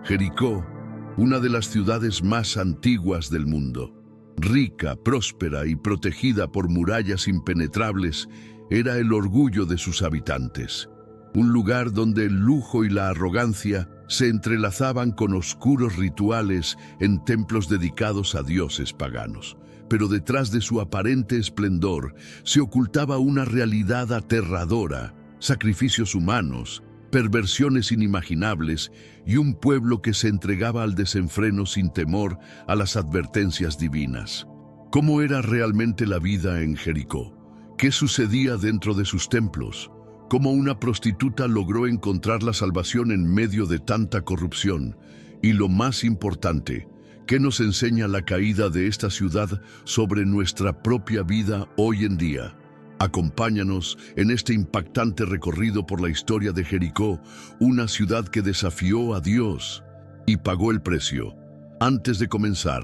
Jericó, una de las ciudades más antiguas del mundo, rica, próspera y protegida por murallas impenetrables, era el orgullo de sus habitantes. Un lugar donde el lujo y la arrogancia se entrelazaban con oscuros rituales en templos dedicados a dioses paganos. Pero detrás de su aparente esplendor se ocultaba una realidad aterradora: sacrificios humanos, perversiones inimaginables y un pueblo que se entregaba al desenfreno sin temor a las advertencias divinas. ¿Cómo era realmente la vida en Jericó? ¿Qué sucedía dentro de sus templos? ¿Cómo una prostituta logró encontrar la salvación en medio de tanta corrupción? Y lo más importante, ¿qué nos enseña la caída de esta ciudad sobre nuestra propia vida hoy en día? Acompáñanos en este impactante recorrido por la historia de Jericó, una ciudad que desafió a Dios y pagó el precio. Antes de comenzar,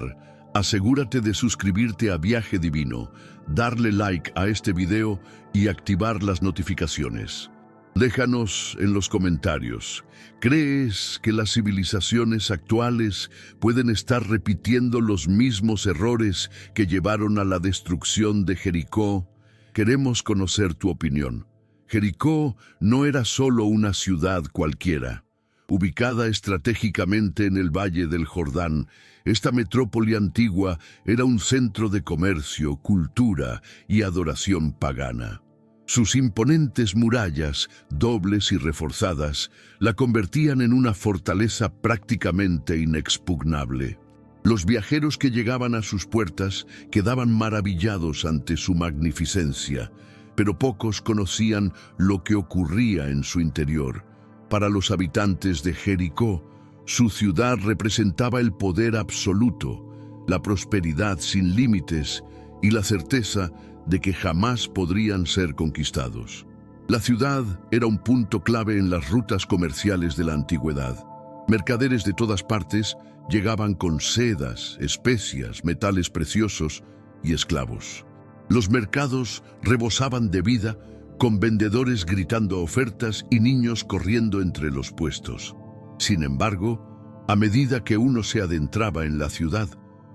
asegúrate de suscribirte a Viaje Divino, darle like a este video y activar las notificaciones. Déjanos en los comentarios, ¿crees que las civilizaciones actuales pueden estar repitiendo los mismos errores que llevaron a la destrucción de Jericó? Queremos conocer tu opinión. Jericó no era solo una ciudad cualquiera. Ubicada estratégicamente en el Valle del Jordán, esta metrópoli antigua era un centro de comercio, cultura y adoración pagana. Sus imponentes murallas, dobles y reforzadas, la convertían en una fortaleza prácticamente inexpugnable. Los viajeros que llegaban a sus puertas quedaban maravillados ante su magnificencia, pero pocos conocían lo que ocurría en su interior. Para los habitantes de Jericó, su ciudad representaba el poder absoluto, la prosperidad sin límites y la certeza de que jamás podrían ser conquistados. La ciudad era un punto clave en las rutas comerciales de la antigüedad. Mercaderes de todas partes llegaban con sedas, especias, metales preciosos y esclavos. Los mercados rebosaban de vida, con vendedores gritando ofertas y niños corriendo entre los puestos. Sin embargo, a medida que uno se adentraba en la ciudad,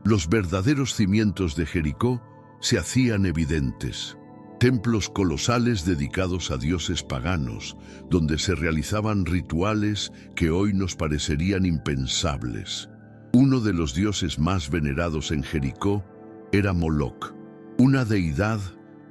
los verdaderos cimientos de Jericó se hacían evidentes. Templos colosales dedicados a dioses paganos, donde se realizaban rituales que hoy nos parecerían impensables. Uno de los dioses más venerados en Jericó era Moloc, una deidad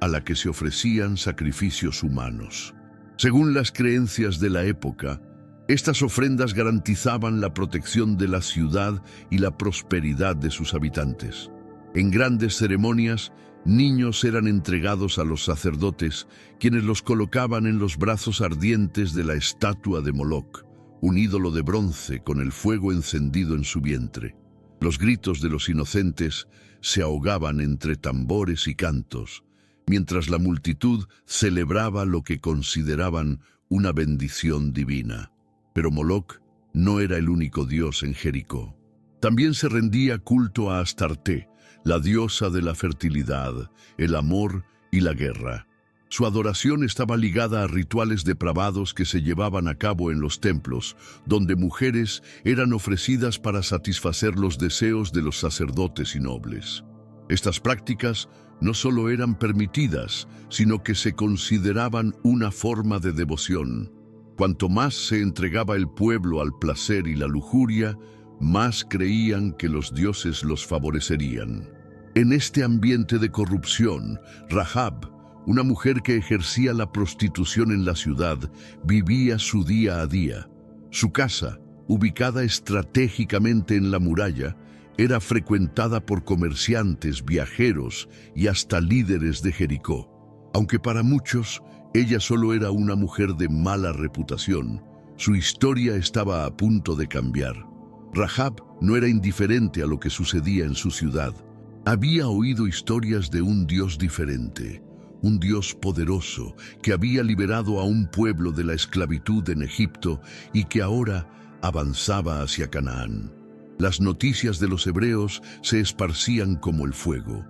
a la que se ofrecían sacrificios humanos. Según las creencias de la época, estas ofrendas garantizaban la protección de la ciudad y la prosperidad de sus habitantes. En grandes ceremonias, niños eran entregados a los sacerdotes, quienes los colocaban en los brazos ardientes de la estatua de Moloc, un ídolo de bronce con el fuego encendido en su vientre. Los gritos de los inocentes se ahogaban entre tambores y cantos, mientras la multitud celebraba lo que consideraban una bendición divina. Pero Moloc no era el único dios en Jericó. También se rendía culto a Astarte, la diosa de la fertilidad, el amor y la guerra. Su adoración estaba ligada a rituales depravados que se llevaban a cabo en los templos, donde mujeres eran ofrecidas para satisfacer los deseos de los sacerdotes y nobles. Estas prácticas no solo eran permitidas, sino que se consideraban una forma de devoción. Cuanto más se entregaba el pueblo al placer y la lujuria, más creían que los dioses los favorecerían. En este ambiente de corrupción, Rahab, una mujer que ejercía la prostitución en la ciudad, vivía su día a día. Su casa, ubicada estratégicamente en la muralla, era frecuentada por comerciantes, viajeros y hasta líderes de Jericó. Aunque para muchos, ella solo era una mujer de mala reputación, su historia estaba a punto de cambiar. Rahab no era indiferente a lo que sucedía en su ciudad. Había oído historias de un Dios diferente, un Dios poderoso que había liberado a un pueblo de la esclavitud en Egipto y que ahora avanzaba hacia Canaán. Las noticias de los hebreos se esparcían como el fuego.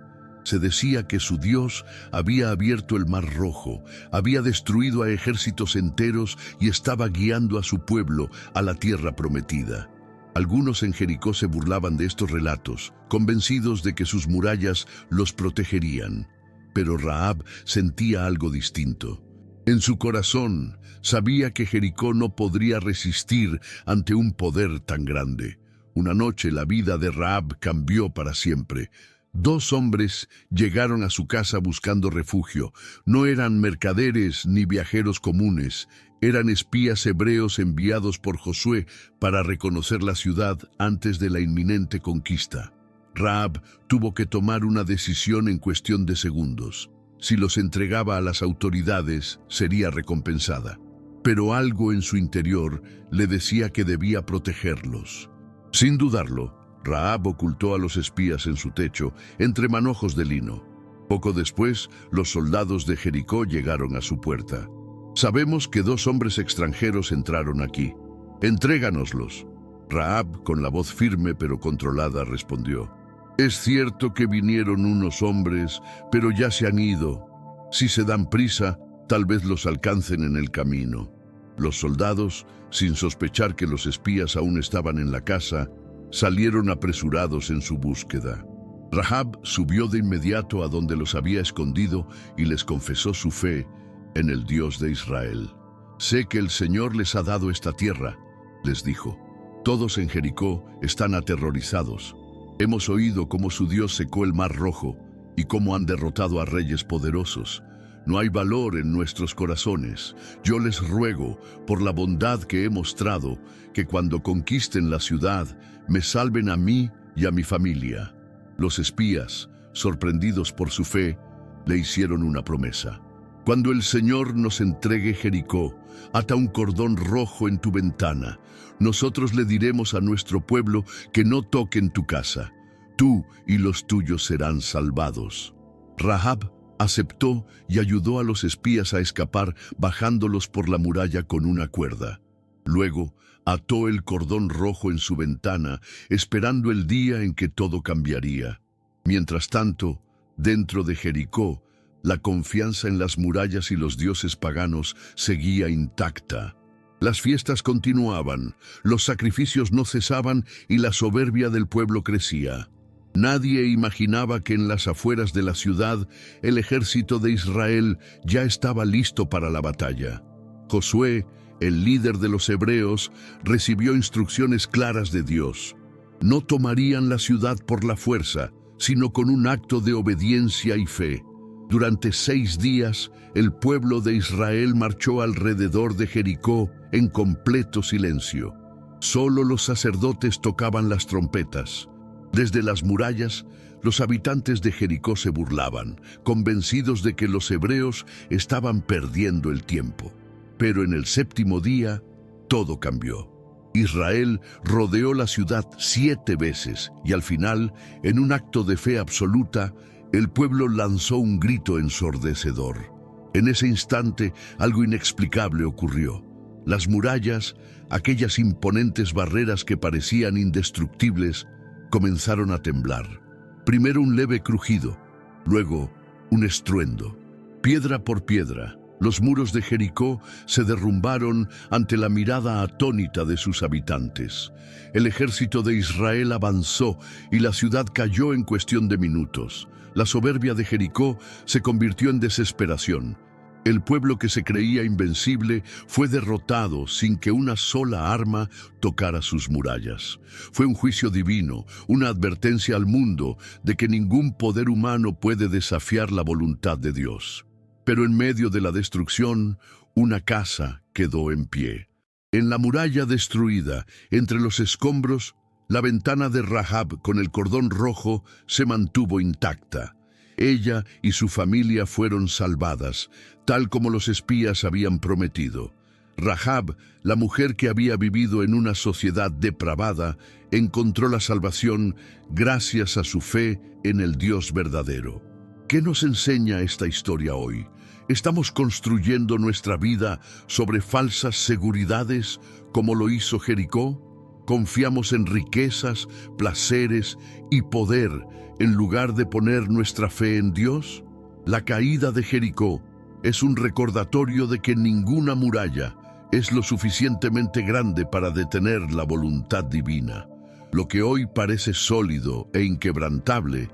Se decía que su Dios había abierto el Mar Rojo, había destruido a ejércitos enteros y estaba guiando a su pueblo a la tierra prometida. Algunos en Jericó se burlaban de estos relatos, convencidos de que sus murallas los protegerían. Pero Rahab sentía algo distinto. En su corazón sabía que Jericó no podría resistir ante un poder tan grande. Una noche la vida de Rahab cambió para siempre. 2 hombres llegaron a su casa buscando refugio. No eran mercaderes ni viajeros comunes. Eran espías hebreos enviados por Josué para reconocer la ciudad antes de la inminente conquista. Rahab tuvo que tomar una decisión en cuestión de segundos. Si los entregaba a las autoridades, sería recompensada. Pero algo en su interior le decía que debía protegerlos. Sin dudarlo, Rahab ocultó a los espías en su techo, entre manojos de lino. Poco después, los soldados de Jericó llegaron a su puerta. «Sabemos que 2 hombres extranjeros entraron aquí. Entréganoslos». Rahab, con la voz firme pero controlada, respondió: «Es cierto que vinieron unos hombres, pero ya se han ido. Si se dan prisa, tal vez los alcancen en el camino». Los soldados, sin sospechar que los espías aún estaban en la casa, salieron apresurados en su búsqueda. Rahab subió de inmediato a donde los había escondido y les confesó su fe en el Dios de Israel. «Sé que el Señor les ha dado esta tierra», les dijo. «Todos en Jericó están aterrorizados. Hemos oído cómo su Dios secó el Mar Rojo y cómo han derrotado a reyes poderosos. No hay valor en nuestros corazones. Yo les ruego, por la bondad que he mostrado, que cuando conquisten la ciudad, me salven a mí y a mi familia». Los espías, sorprendidos por su fe, le hicieron una promesa. «Cuando el Señor nos entregue Jericó, ata un cordón rojo en tu ventana. Nosotros le diremos a nuestro pueblo que no toquen tu casa. Tú y los tuyos serán salvados». Rahab aceptó y ayudó a los espías a escapar bajándolos por la muralla con una cuerda. Luego ató el cordón rojo en su ventana, esperando el día en que todo cambiaría. Mientras tanto, dentro de Jericó, la confianza en las murallas y los dioses paganos seguía intacta. Las fiestas continuaban, los sacrificios no cesaban y la soberbia del pueblo crecía. Nadie imaginaba que en las afueras de la ciudad el ejército de Israel ya estaba listo para la batalla. Josué, el líder de los hebreos, recibió instrucciones claras de Dios. No tomarían la ciudad por la fuerza, sino con un acto de obediencia y fe. Durante 6 días, el pueblo de Israel marchó alrededor de Jericó en completo silencio. Solo los sacerdotes tocaban las trompetas. Desde las murallas, los habitantes de Jericó se burlaban, convencidos de que los hebreos estaban perdiendo el tiempo. Pero en el 7º día, todo cambió. Israel rodeó la ciudad 7 veces y al final, en un acto de fe absoluta, el pueblo lanzó un grito ensordecedor. En ese instante, algo inexplicable ocurrió. Las murallas, aquellas imponentes barreras que parecían indestructibles, comenzaron a temblar. Primero un leve crujido, luego un estruendo. Piedra por piedra, los muros de Jericó se derrumbaron ante la mirada atónita de sus habitantes. El ejército de Israel avanzó y la ciudad cayó en cuestión de minutos. La soberbia de Jericó se convirtió en desesperación. El pueblo que se creía invencible fue derrotado sin que una sola arma tocara sus murallas. Fue un juicio divino, una advertencia al mundo de que ningún poder humano puede desafiar la voluntad de Dios. Pero en medio de la destrucción, una casa quedó en pie. En la muralla destruida, entre los escombros, la ventana de Rahab con el cordón rojo se mantuvo intacta. Ella y su familia fueron salvadas, tal como los espías habían prometido. Rahab, la mujer que había vivido en una sociedad depravada, encontró la salvación gracias a su fe en el Dios verdadero. ¿Qué nos enseña esta historia hoy? ¿Estamos construyendo nuestra vida sobre falsas seguridades como lo hizo Jericó? ¿Confiamos en riquezas, placeres y poder en lugar de poner nuestra fe en Dios? La caída de Jericó es un recordatorio de que ninguna muralla es lo suficientemente grande para detener la voluntad divina. Lo que hoy parece sólido e inquebrantable,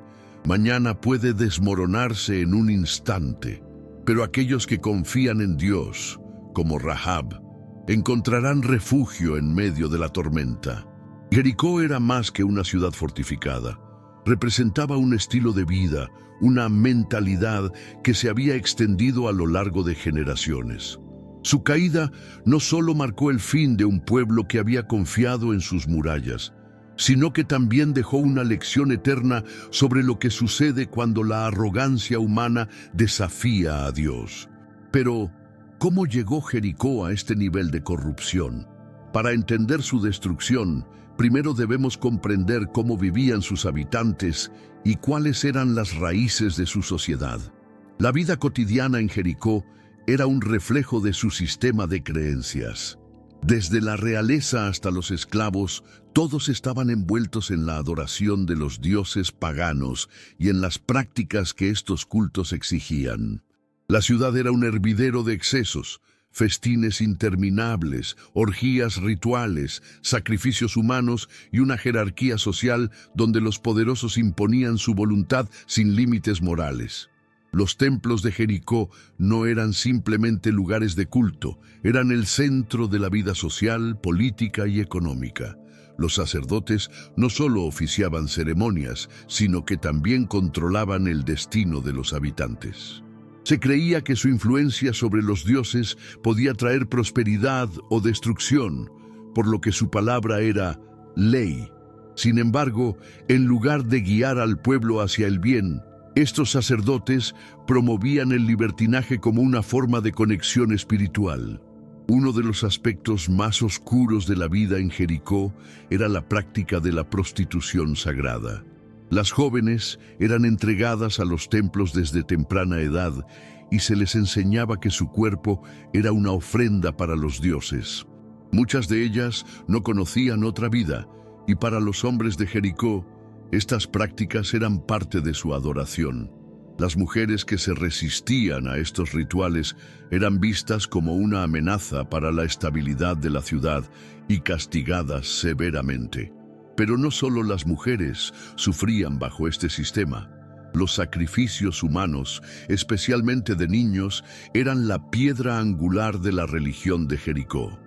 mañana puede desmoronarse en un instante. Pero aquellos que confían en Dios, como Rahab, encontrarán refugio en medio de la tormenta. Jericó era más que una ciudad fortificada. Representaba un estilo de vida, una mentalidad que se había extendido a lo largo de generaciones. Su caída no solo marcó el fin de un pueblo que había confiado en sus murallas, sino que también dejó una lección eterna sobre lo que sucede cuando la arrogancia humana desafía a Dios. Pero, ¿cómo llegó Jericó a este nivel de corrupción? Para entender su destrucción, primero debemos comprender cómo vivían sus habitantes y cuáles eran las raíces de su sociedad. La vida cotidiana en Jericó era un reflejo de su sistema de creencias. Desde la realeza hasta los esclavos, todos estaban envueltos en la adoración de los dioses paganos y en las prácticas que estos cultos exigían. La ciudad era un hervidero de excesos, festines interminables, orgías rituales, sacrificios humanos y una jerarquía social donde los poderosos imponían su voluntad sin límites morales. Los templos de Jericó no eran simplemente lugares de culto, eran el centro de la vida social, política y económica. Los sacerdotes no solo oficiaban ceremonias, sino que también controlaban el destino de los habitantes. Se creía que su influencia sobre los dioses podía traer prosperidad o destrucción, por lo que su palabra era ley. Sin embargo, en lugar de guiar al pueblo hacia el bien, estos sacerdotes promovían el libertinaje como una forma de conexión espiritual. Uno de los aspectos más oscuros de la vida en Jericó era la práctica de la prostitución sagrada. Las jóvenes eran entregadas a los templos desde temprana edad y se les enseñaba que su cuerpo era una ofrenda para los dioses. Muchas de ellas no conocían otra vida y para los hombres de Jericó, estas prácticas eran parte de su adoración. Las mujeres que se resistían a estos rituales eran vistas como una amenaza para la estabilidad de la ciudad y castigadas severamente. Pero no solo las mujeres sufrían bajo este sistema. Los sacrificios humanos, especialmente de niños, eran la piedra angular de la religión de Jericó.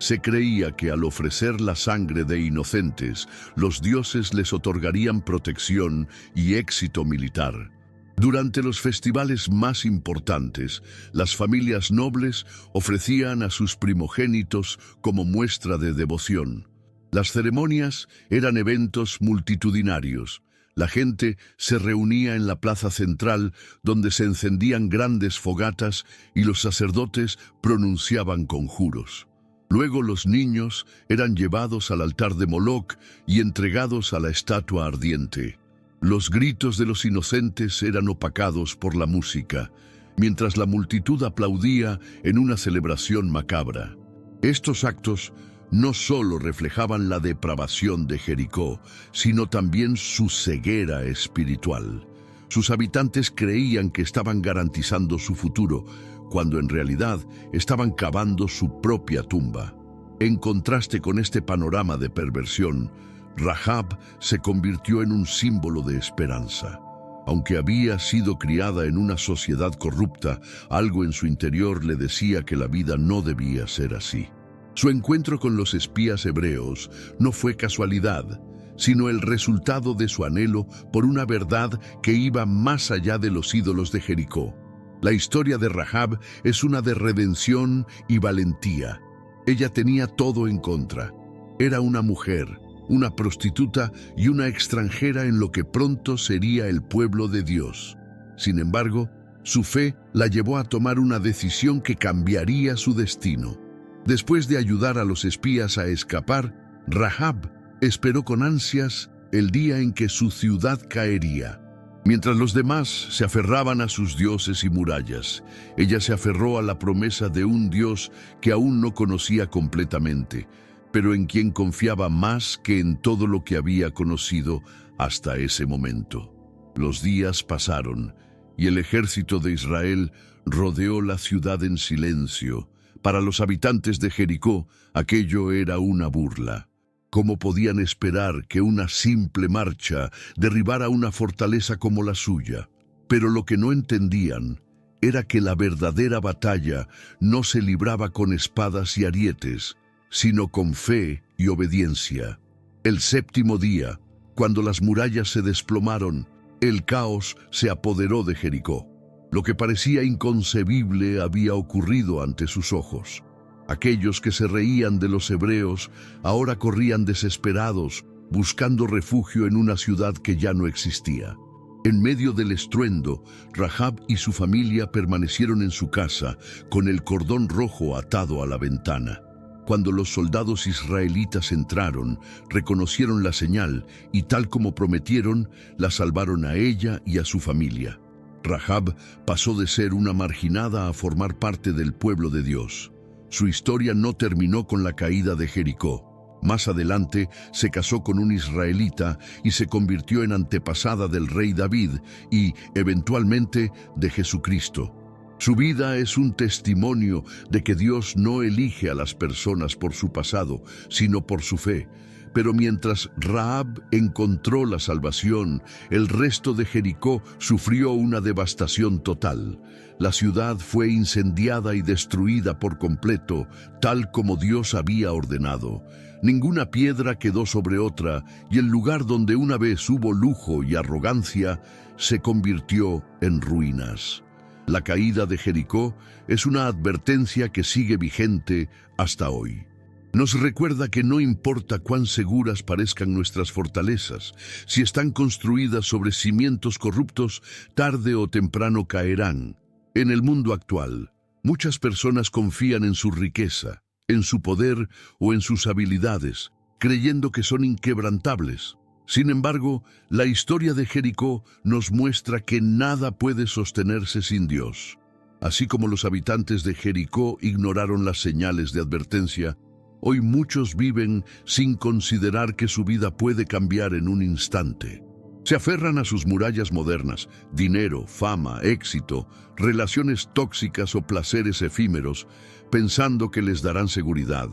Se creía que al ofrecer la sangre de inocentes, los dioses les otorgarían protección y éxito militar. Durante los festivales más importantes, las familias nobles ofrecían a sus primogénitos como muestra de devoción. Las ceremonias eran eventos multitudinarios. La gente se reunía en la plaza central, donde se encendían grandes fogatas y los sacerdotes pronunciaban conjuros. Luego los niños eran llevados al altar de Moloc y entregados a la estatua ardiente. Los gritos de los inocentes eran opacados por la música, mientras la multitud aplaudía en una celebración macabra. Estos actos no solo reflejaban la depravación de Jericó, sino también su ceguera espiritual. Sus habitantes creían que estaban garantizando su futuro, cuando en realidad estaban cavando su propia tumba. En contraste con este panorama de perversión, Rahab se convirtió en un símbolo de esperanza. Aunque había sido criada en una sociedad corrupta, algo en su interior le decía que la vida no debía ser así. Su encuentro con los espías hebreos no fue casualidad, sino el resultado de su anhelo por una verdad que iba más allá de los ídolos de Jericó. La historia de Rahab es una de redención y valentía. Ella tenía todo en contra. Era una mujer, una prostituta y una extranjera en lo que pronto sería el pueblo de Dios. Sin embargo, su fe la llevó a tomar una decisión que cambiaría su destino. Después de ayudar a los espías a escapar, Rahab esperó con ansias el día en que su ciudad caería. Mientras los demás se aferraban a sus dioses y murallas, ella se aferró a la promesa de un Dios que aún no conocía completamente, pero en quien confiaba más que en todo lo que había conocido hasta ese momento. Los días pasaron y el ejército de Israel rodeó la ciudad en silencio. Para los habitantes de Jericó, aquello era una burla. ¿Cómo podían esperar que una simple marcha derribara una fortaleza como la suya? Pero lo que no entendían era que la verdadera batalla no se libraba con espadas y arietes, sino con fe y obediencia. El séptimo día, cuando las murallas se desplomaron, el caos se apoderó de Jericó. Lo que parecía inconcebible había ocurrido ante sus ojos. Aquellos que se reían de los hebreos ahora corrían desesperados, buscando refugio en una ciudad que ya no existía. En medio del estruendo, Rahab y su familia permanecieron en su casa, con el cordón rojo atado a la ventana. Cuando los soldados israelitas entraron, reconocieron la señal y, tal como prometieron, la salvaron a ella y a su familia. Rahab pasó de ser una marginada a formar parte del pueblo de Dios. Su historia no terminó con la caída de Jericó. Más adelante se casó con un israelita y se convirtió en antepasada del rey David y, eventualmente, de Jesucristo. Su vida es un testimonio de que Dios no elige a las personas por su pasado, sino por su fe. Pero mientras Rahab encontró la salvación, el resto de Jericó sufrió una devastación total. La ciudad fue incendiada y destruida por completo, tal como Dios había ordenado. Ninguna piedra quedó sobre otra, y el lugar donde una vez hubo lujo y arrogancia se convirtió en ruinas. La caída de Jericó es una advertencia que sigue vigente hasta hoy. Nos recuerda que no importa cuán seguras parezcan nuestras fortalezas, si están construidas sobre cimientos corruptos, tarde o temprano caerán. En el mundo actual, muchas personas confían en su riqueza, en su poder o en sus habilidades, creyendo que son inquebrantables. Sin embargo, la historia de Jericó nos muestra que nada puede sostenerse sin Dios. Así como los habitantes de Jericó ignoraron las señales de advertencia, hoy muchos viven sin considerar que su vida puede cambiar en un instante. Se aferran a sus murallas modernas, dinero, fama, éxito, relaciones tóxicas o placeres efímeros, pensando que les darán seguridad.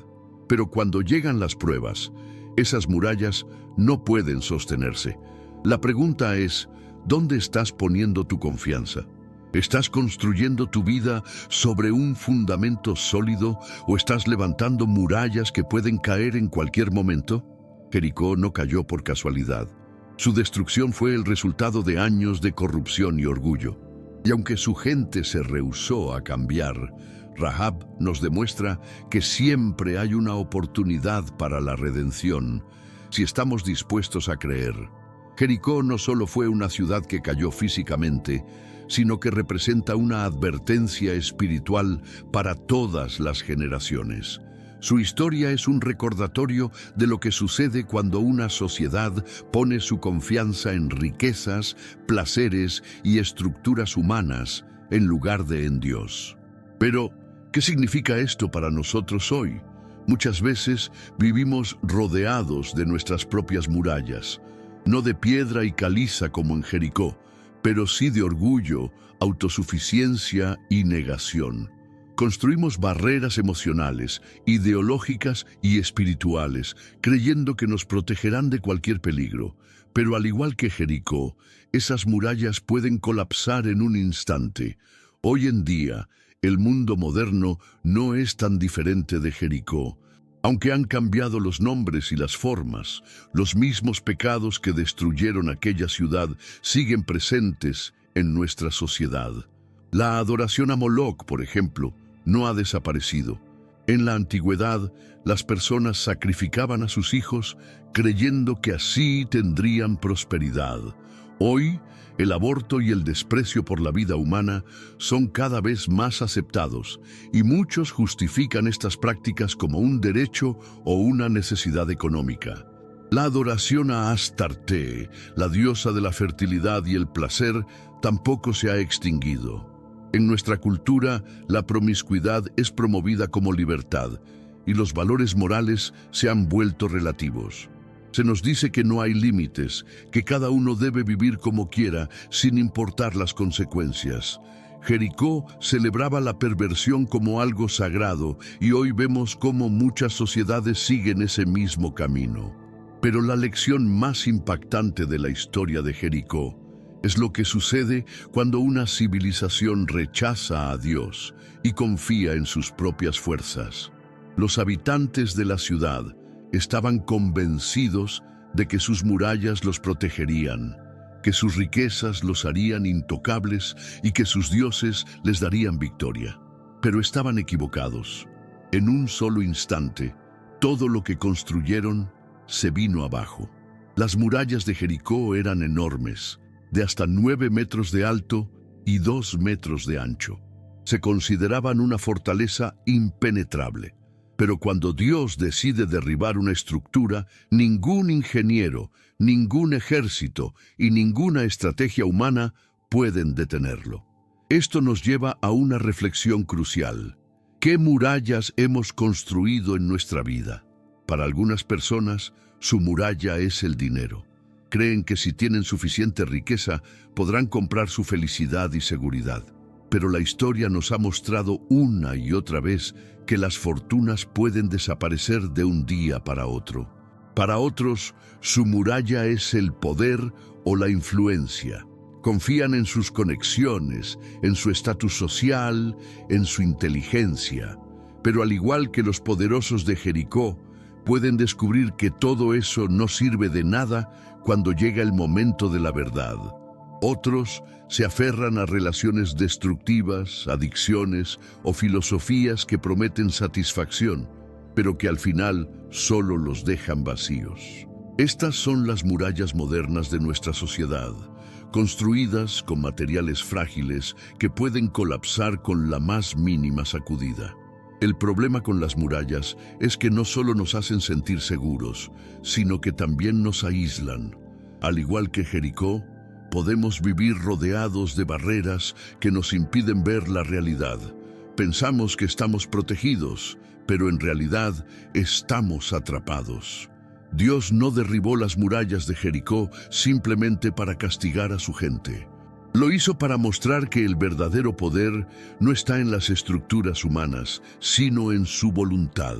Pero cuando llegan las pruebas, esas murallas no pueden sostenerse. La pregunta es, ¿dónde estás poniendo tu confianza? ¿Estás construyendo tu vida sobre un fundamento sólido o estás levantando murallas que pueden caer en cualquier momento? Jericó no cayó por casualidad. Su destrucción fue el resultado de años de corrupción y orgullo. Y aunque su gente se rehusó a cambiar, Rahab nos demuestra que siempre hay una oportunidad para la redención, si estamos dispuestos a creer. Jericó no solo fue una ciudad que cayó físicamente, sino que representa una advertencia espiritual para todas las generaciones. Su historia es un recordatorio de lo que sucede cuando una sociedad pone su confianza en riquezas, placeres y estructuras humanas en lugar de en Dios. Pero, ¿qué significa esto para nosotros hoy? Muchas veces vivimos rodeados de nuestras propias murallas, no de piedra y caliza como en Jericó, pero sí de orgullo, autosuficiencia y negación. Construimos barreras emocionales, ideológicas y espirituales, creyendo que nos protegerán de cualquier peligro. Pero al igual que Jericó, esas murallas pueden colapsar en un instante. Hoy en día, el mundo moderno no es tan diferente de Jericó. Aunque han cambiado los nombres y las formas, los mismos pecados que destruyeron aquella ciudad siguen presentes en nuestra sociedad. La adoración a Moloc, por ejemplo, no ha desaparecido. En la antigüedad, las personas sacrificaban a sus hijos creyendo que así tendrían prosperidad. Hoy, el aborto y el desprecio por la vida humana son cada vez más aceptados y muchos justifican estas prácticas como un derecho o una necesidad económica. La adoración a Astarte, la diosa de la fertilidad y el placer, tampoco se ha extinguido. En nuestra cultura, la promiscuidad es promovida como libertad y los valores morales se han vuelto relativos. Se nos dice que no hay límites, que cada uno debe vivir como quiera sin importar las consecuencias. Jericó celebraba la perversión como algo sagrado y hoy vemos cómo muchas sociedades siguen ese mismo camino. Pero la lección más impactante de la historia de Jericó es lo que sucede cuando una civilización rechaza a Dios y confía en sus propias fuerzas. Los habitantes de la ciudad estaban convencidos de que sus murallas los protegerían, que sus riquezas los harían intocables y que sus dioses les darían victoria. Pero estaban equivocados. En un solo instante, todo lo que construyeron se vino abajo. Las murallas de Jericó eran enormes, de hasta 9 metros de alto y 2 metros de ancho. Se consideraban una fortaleza impenetrable. Pero cuando Dios decide derribar una estructura, ningún ingeniero, ningún ejército y ninguna estrategia humana pueden detenerlo. Esto nos lleva a una reflexión crucial. ¿Qué murallas hemos construido en nuestra vida? Para algunas personas, su muralla es el dinero. Creen que si tienen suficiente riqueza, podrán comprar su felicidad y seguridad. Pero la historia nos ha mostrado una y otra vez que las fortunas pueden desaparecer de un día para otro. Para otros, su muralla es el poder o la influencia. Confían en sus conexiones, en su estatus social, en su inteligencia. Pero al igual que los poderosos de Jericó, pueden descubrir que todo eso no sirve de nada cuando llega el momento de la verdad. Otros se aferran a relaciones destructivas, adicciones o filosofías que prometen satisfacción, pero que al final solo los dejan vacíos. Estas son las murallas modernas de nuestra sociedad, construidas con materiales frágiles que pueden colapsar con la más mínima sacudida. El problema con las murallas es que no solo nos hacen sentir seguros, sino que también nos aíslan. Al igual que Jericó, podemos vivir rodeados de barreras que nos impiden ver la realidad. Pensamos que estamos protegidos, pero en realidad estamos atrapados. Dios no derribó las murallas de Jericó simplemente para castigar a su gente. Lo hizo para mostrar que el verdadero poder no está en las estructuras humanas, sino en su voluntad.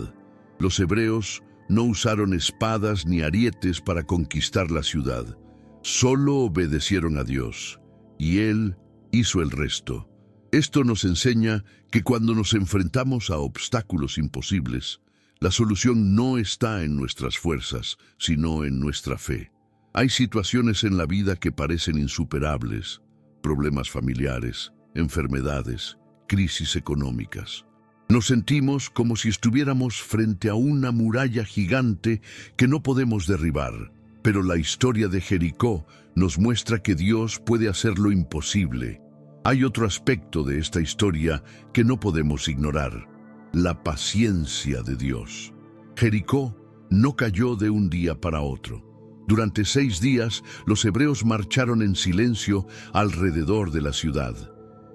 Los hebreos no usaron espadas ni arietes para conquistar la ciudad. Solo obedecieron a Dios, y Él hizo el resto. Esto nos enseña que cuando nos enfrentamos a obstáculos imposibles, la solución no está en nuestras fuerzas, sino en nuestra fe. Hay situaciones en la vida que parecen insuperables, problemas familiares, enfermedades, crisis económicas. Nos sentimos como si estuviéramos frente a una muralla gigante que no podemos derribar. Pero la historia de Jericó nos muestra que Dios puede hacer lo imposible. Hay otro aspecto de esta historia que no podemos ignorar: la paciencia de Dios. Jericó no cayó de un día para otro. Durante 6 días, los hebreos marcharon en silencio alrededor de la ciudad.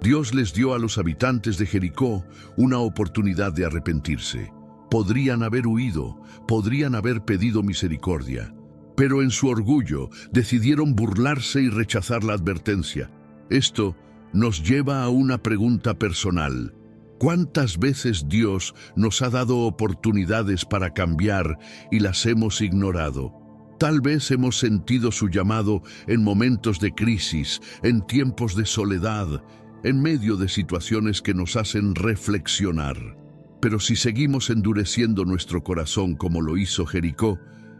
Dios les dio a los habitantes de Jericó una oportunidad de arrepentirse. Podrían haber huido, podrían haber pedido misericordia, pero en su orgullo decidieron burlarse y rechazar la advertencia. Esto nos lleva a una pregunta personal. ¿Cuántas veces Dios nos ha dado oportunidades para cambiar y las hemos ignorado? Tal vez hemos sentido su llamado en momentos de crisis, en tiempos de soledad, en medio de situaciones que nos hacen reflexionar. Pero si seguimos endureciendo nuestro corazón como lo hizo Jericó,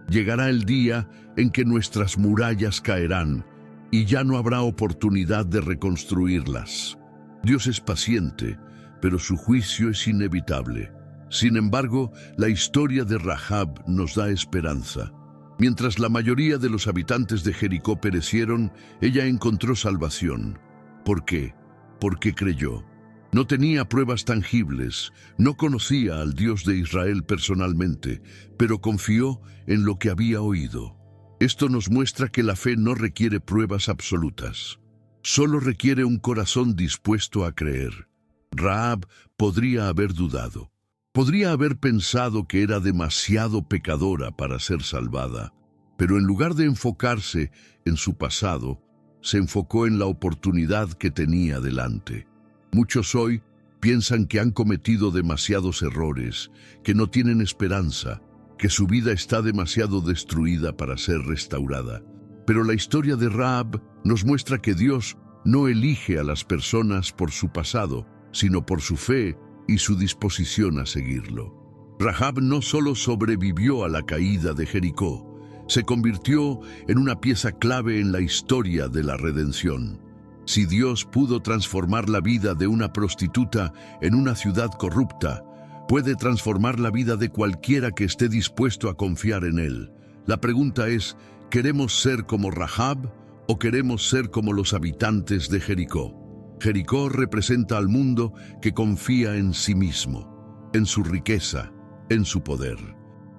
llegará el día en que nuestras murallas caerán y ya no habrá oportunidad de reconstruirlas. Dios es paciente, pero su juicio es inevitable. Sin embargo, la historia de Rahab nos da esperanza. Mientras la mayoría de los habitantes de Jericó perecieron, ella encontró salvación. ¿Por qué? Porque creyó. No tenía pruebas tangibles, no conocía al Dios de Israel personalmente, pero confió en lo que había oído. Esto nos muestra que la fe no requiere pruebas absolutas. Solo requiere un corazón dispuesto a creer. Rahab podría haber dudado. Podría haber pensado que era demasiado pecadora para ser salvada, pero en lugar de enfocarse en su pasado, se enfocó en la oportunidad que tenía delante. Muchos hoy piensan que han cometido demasiados errores, que no tienen esperanza, que su vida está demasiado destruida para ser restaurada. Pero la historia de Rahab nos muestra que Dios no elige a las personas por su pasado, sino por su fe y su disposición a seguirlo. Rahab no solo sobrevivió a la caída de Jericó, se convirtió en una pieza clave en la historia de la redención. Si Dios pudo transformar la vida de una prostituta en una ciudad corrupta, puede transformar la vida de cualquiera que esté dispuesto a confiar en Él. La pregunta es, ¿queremos ser como Rahab o queremos ser como los habitantes de Jericó? Jericó representa al mundo que confía en sí mismo, en su riqueza, en su poder.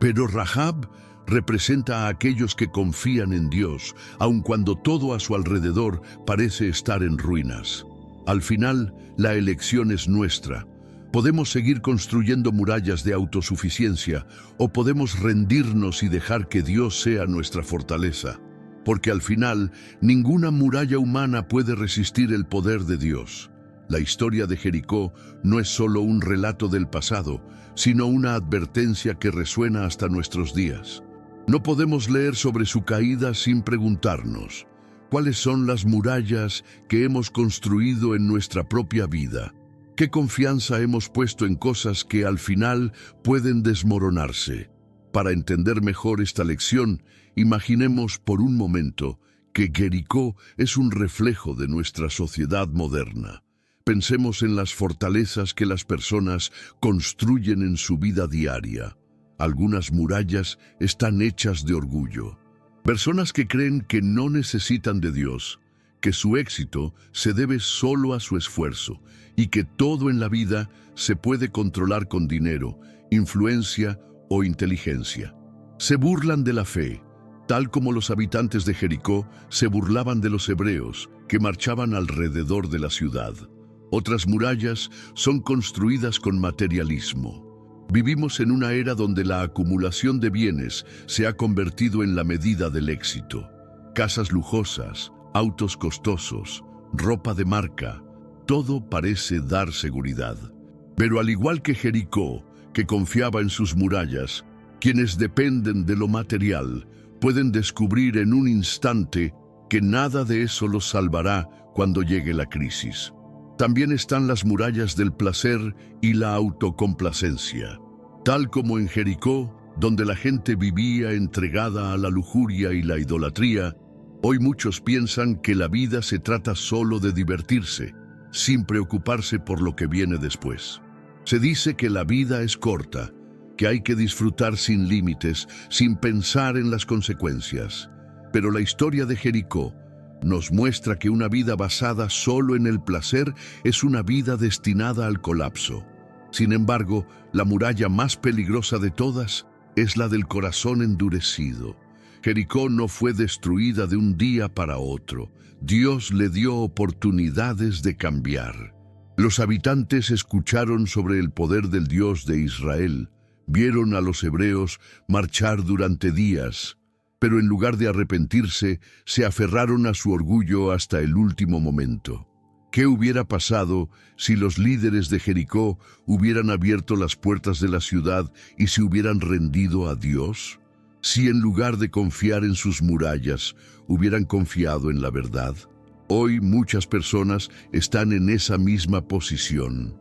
Pero Rahab representa a aquellos que confían en Dios, aun cuando todo a su alrededor parece estar en ruinas. Al final, la elección es nuestra. Podemos seguir construyendo murallas de autosuficiencia o podemos rendirnos y dejar que Dios sea nuestra fortaleza. Porque al final, ninguna muralla humana puede resistir el poder de Dios. La historia de Jericó no es solo un relato del pasado, sino una advertencia que resuena hasta nuestros días. No podemos leer sobre su caída sin preguntarnos, ¿cuáles son las murallas que hemos construido en nuestra propia vida? ¿Qué confianza hemos puesto en cosas que al final pueden desmoronarse? Para entender mejor esta lección, imaginemos por un momento que Jericó es un reflejo de nuestra sociedad moderna. Pensemos en las fortalezas que las personas construyen en su vida diaria. Algunas murallas están hechas de orgullo. Personas que creen que no necesitan de Dios, que su éxito se debe solo a su esfuerzo y que todo en la vida se puede controlar con dinero, influencia o inteligencia. Se burlan de la fe, tal como los habitantes de Jericó se burlaban de los hebreos que marchaban alrededor de la ciudad. Otras murallas son construidas con materialismo. Vivimos en una era donde la acumulación de bienes se ha convertido en la medida del éxito. Casas lujosas, autos costosos, ropa de marca, todo parece dar seguridad. Pero al igual que Jericó, que confiaba en sus murallas, quienes dependen de lo material pueden descubrir en un instante que nada de eso los salvará cuando llegue la crisis. También están las murallas del placer y la autocomplacencia. Tal como en Jericó, donde la gente vivía entregada a la lujuria y la idolatría, hoy muchos piensan que la vida se trata solo de divertirse, sin preocuparse por lo que viene después. Se dice que la vida es corta, que hay que disfrutar sin límites, sin pensar en las consecuencias. Pero la historia de Jericó nos muestra que una vida basada solo en el placer es una vida destinada al colapso. Sin embargo, la muralla más peligrosa de todas es la del corazón endurecido. Jericó no fue destruida de un día para otro. Dios le dio oportunidades de cambiar. Los habitantes escucharon sobre el poder del Dios de Israel, vieron a los hebreos marchar durante días, pero en lugar de arrepentirse, se aferraron a su orgullo hasta el último momento. ¿Qué hubiera pasado si los líderes de Jericó hubieran abierto las puertas de la ciudad y se hubieran rendido a Dios? Si en lugar de confiar en sus murallas, hubieran confiado en la verdad. Hoy muchas personas están en esa misma posición.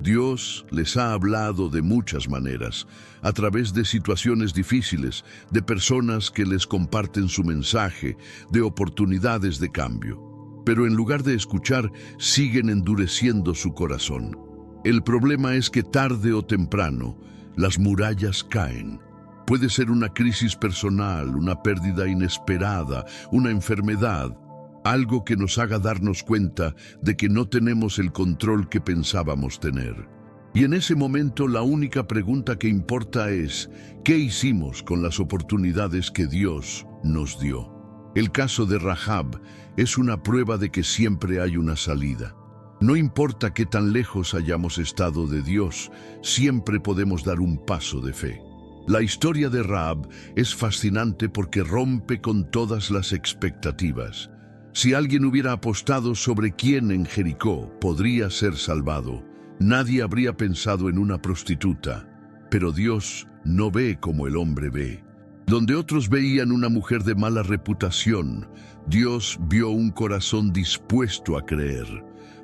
Dios les ha hablado de muchas maneras, a través de situaciones difíciles, de personas que les comparten su mensaje, de oportunidades de cambio. Pero en lugar de escuchar, siguen endureciendo su corazón. El problema es que tarde o temprano, las murallas caen. Puede ser una crisis personal, una pérdida inesperada, una enfermedad, algo que nos haga darnos cuenta de que no tenemos el control que pensábamos tener. Y en ese momento la única pregunta que importa es, ¿qué hicimos con las oportunidades que Dios nos dio? El caso de Rahab es una prueba de que siempre hay una salida. No importa qué tan lejos hayamos estado de Dios, siempre podemos dar un paso de fe. La historia de Rahab es fascinante porque rompe con todas las expectativas. Si alguien hubiera apostado sobre quién en Jericó podría ser salvado, nadie habría pensado en una prostituta. Pero Dios no ve como el hombre ve. Donde otros veían una mujer de mala reputación, Dios vio un corazón dispuesto a creer.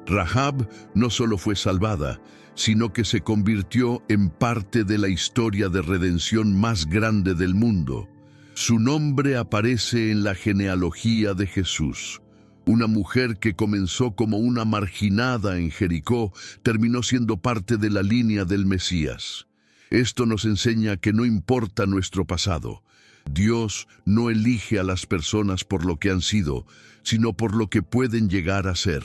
Rahab no solo fue salvada, sino que se convirtió en parte de la historia de redención más grande del mundo. Su nombre aparece en la genealogía de Jesús. Una mujer que comenzó como una marginada en Jericó terminó siendo parte de la línea del Mesías. Esto nos enseña que no importa nuestro pasado. Dios no elige a las personas por lo que han sido, sino por lo que pueden llegar a ser.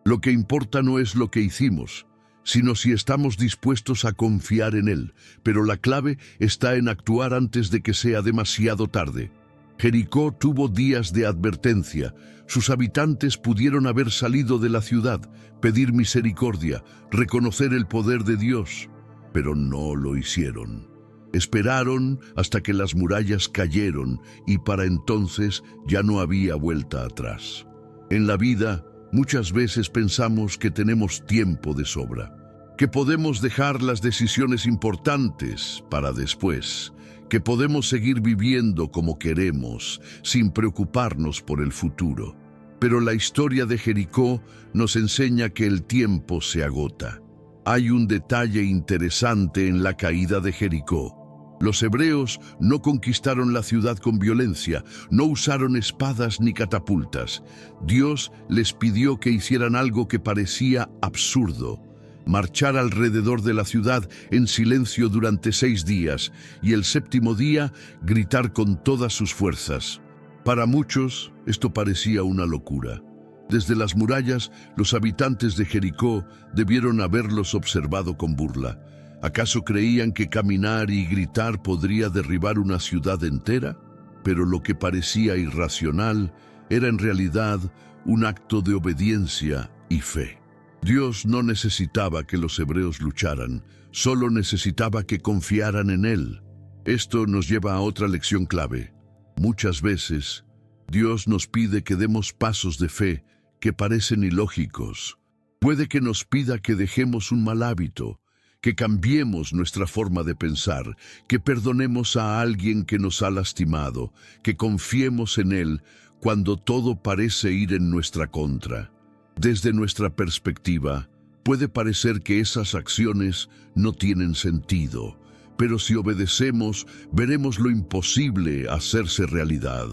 Lo que importa no es lo que hicimos, sino si estamos dispuestos a confiar en Él, pero la clave está en actuar antes de que sea demasiado tarde. Jericó tuvo días de advertencia. Sus habitantes pudieron haber salido de la ciudad, pedir misericordia, reconocer el poder de Dios, pero no lo hicieron. Esperaron hasta que las murallas cayeron y para entonces ya no había vuelta atrás. En la vida, muchas veces pensamos que tenemos tiempo de sobra, que podemos dejar las decisiones importantes para después, que podemos seguir viviendo como queremos, sin preocuparnos por el futuro. Pero la historia de Jericó nos enseña que el tiempo se agota. Hay un detalle interesante en la caída de Jericó. Los hebreos no conquistaron la ciudad con violencia, no usaron espadas ni catapultas. Dios les pidió que hicieran algo que parecía absurdo: marchar alrededor de la ciudad en silencio durante 6 días y el 7º día gritar con todas sus fuerzas. Para muchos, esto parecía una locura. Desde las murallas, los habitantes de Jericó debieron haberlos observado con burla. ¿Acaso creían que caminar y gritar podría derribar una ciudad entera? Pero lo que parecía irracional era en realidad un acto de obediencia y fe. Dios no necesitaba que los hebreos lucharan, solo necesitaba que confiaran en Él. Esto nos lleva a otra lección clave. Muchas veces, Dios nos pide que demos pasos de fe que parecen ilógicos. Puede que nos pida que dejemos un mal hábito, que cambiemos nuestra forma de pensar, que perdonemos a alguien que nos ha lastimado, que confiemos en Él cuando todo parece ir en nuestra contra. Desde nuestra perspectiva, puede parecer que esas acciones no tienen sentido, pero si obedecemos, veremos lo imposible hacerse realidad.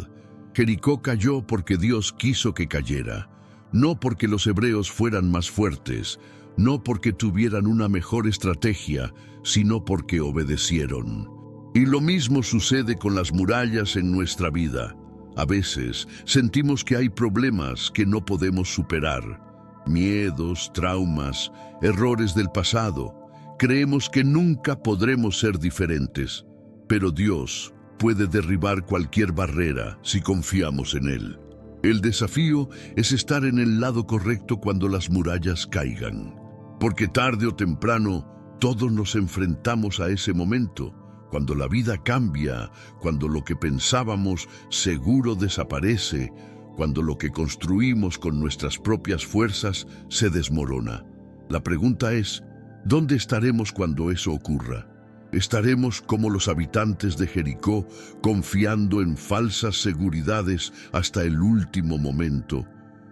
Jericó cayó porque Dios quiso que cayera, no porque los hebreos fueran más fuertes, no porque tuvieran una mejor estrategia, sino porque obedecieron. Y lo mismo sucede con las murallas en nuestra vida. A veces sentimos que hay problemas que no podemos superar. Miedos, traumas, errores del pasado. Creemos que nunca podremos ser diferentes, pero Dios puede derribar cualquier barrera si confiamos en Él. El desafío es estar en el lado correcto cuando las murallas caigan. Porque tarde o temprano todos nos enfrentamos a ese momento, cuando la vida cambia, cuando lo que pensábamos seguro desaparece, cuando lo que construimos con nuestras propias fuerzas se desmorona. La pregunta es, ¿dónde estaremos cuando eso ocurra? ¿Estaremos como los habitantes de Jericó, confiando en falsas seguridades hasta el último momento?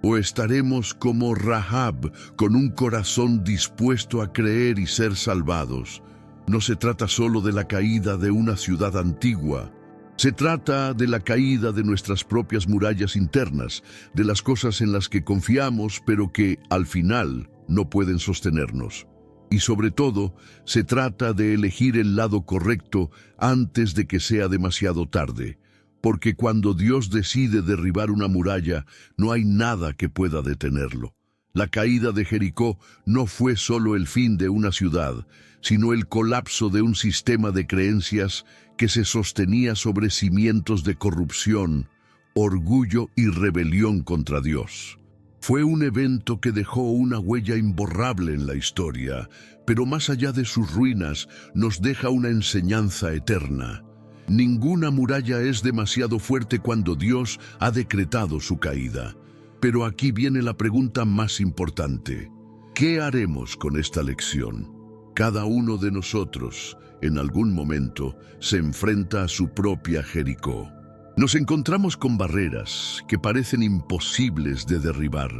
¿O estaremos como Rahab, con un corazón dispuesto a creer y ser salvados? No se trata solo de la caída de una ciudad antigua. Se trata de la caída de nuestras propias murallas internas, de las cosas en las que confiamos, pero que, al final, no pueden sostenernos. Y sobre todo, se trata de elegir el lado correcto antes de que sea demasiado tarde. Porque cuando Dios decide derribar una muralla, no hay nada que pueda detenerlo. La caída de Jericó no fue solo el fin de una ciudad, sino el colapso de un sistema de creencias que se sostenía sobre cimientos de corrupción, orgullo y rebelión contra Dios. Fue un evento que dejó una huella imborrable en la historia, pero más allá de sus ruinas, nos deja una enseñanza eterna. Ninguna muralla es demasiado fuerte cuando Dios ha decretado su caída. Pero aquí viene la pregunta más importante. ¿Qué haremos con esta lección? Cada uno de nosotros, en algún momento, se enfrenta a su propia Jericó. Nos encontramos con barreras que parecen imposibles de derribar,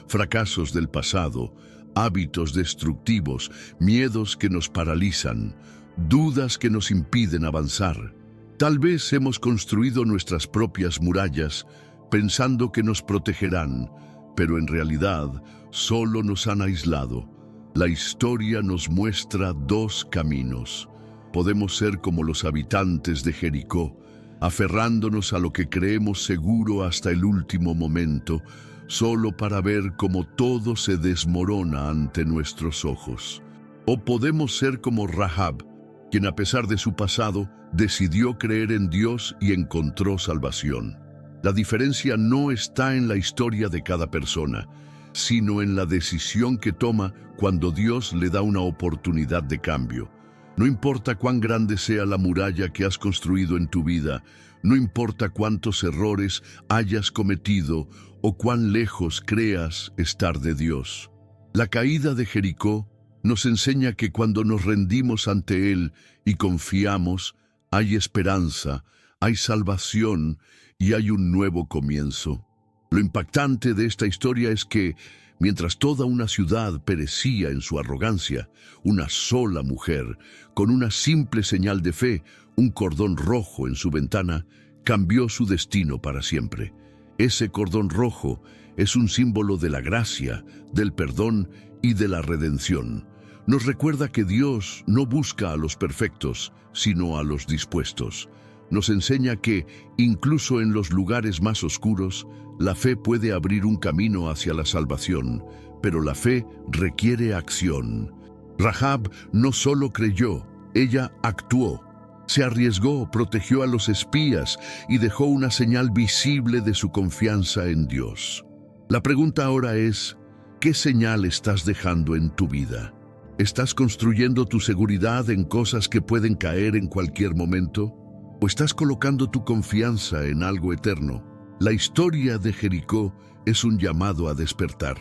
fracasos del pasado, hábitos destructivos, miedos que nos paralizan, dudas que nos impiden avanzar. Tal vez hemos construido nuestras propias murallas pensando que nos protegerán, pero en realidad solo nos han aislado. La historia nos muestra dos caminos. Podemos ser como los habitantes de Jericó, aferrándonos a lo que creemos seguro hasta el último momento, solo para ver cómo todo se desmorona ante nuestros ojos. O podemos ser como Rahab, quien a pesar de su pasado, decidió creer en Dios y encontró salvación. La diferencia no está en la historia de cada persona, sino en la decisión que toma cuando Dios le da una oportunidad de cambio. No importa cuán grande sea la muralla que has construido en tu vida, no importa cuántos errores hayas cometido o cuán lejos creas estar de Dios. La caída de Jericó nos enseña que cuando nos rendimos ante Él y confiamos, hay esperanza, hay salvación y hay un nuevo comienzo. Lo impactante de esta historia es que, mientras toda una ciudad perecía en su arrogancia, una sola mujer, con una simple señal de fe, un cordón rojo en su ventana, cambió su destino para siempre. Ese cordón rojo es un símbolo de la gracia, del perdón y de la redención. Nos recuerda que Dios no busca a los perfectos, sino a los dispuestos. Nos enseña que, incluso en los lugares más oscuros, la fe puede abrir un camino hacia la salvación, pero la fe requiere acción. Rahab no solo creyó, ella actuó. Se arriesgó, protegió a los espías y dejó una señal visible de su confianza en Dios. La pregunta ahora es, ¿qué señal estás dejando en tu vida? ¿Estás construyendo tu seguridad en cosas que pueden caer en cualquier momento? ¿O estás colocando tu confianza en algo eterno? La historia de Jericó es un llamado a despertar.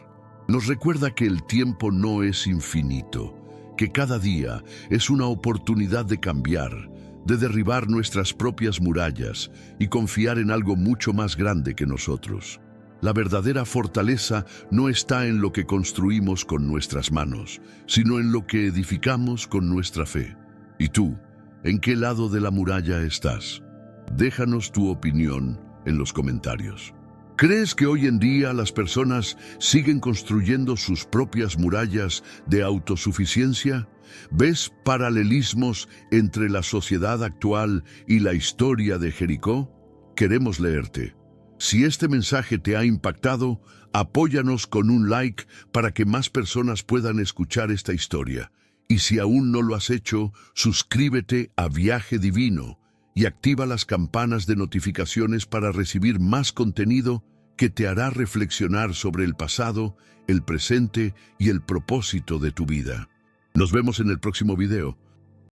Nos recuerda que el tiempo no es infinito, que cada día es una oportunidad de cambiar, de derribar nuestras propias murallas y confiar en algo mucho más grande que nosotros. La verdadera fortaleza no está en lo que construimos con nuestras manos, sino en lo que edificamos con nuestra fe. ¿Y tú? ¿En qué lado de la muralla estás? Déjanos tu opinión en los comentarios. ¿Crees que hoy en día las personas siguen construyendo sus propias murallas de autosuficiencia? ¿Ves paralelismos entre la sociedad actual y la historia de Jericó? Queremos leerte. Si este mensaje te ha impactado, apóyanos con un like para que más personas puedan escuchar esta historia. Y si aún no lo has hecho, suscríbete a Viaje Divino y activa las campanas de notificaciones para recibir más contenido que te hará reflexionar sobre el pasado, el presente y el propósito de tu vida. Nos vemos en el próximo video.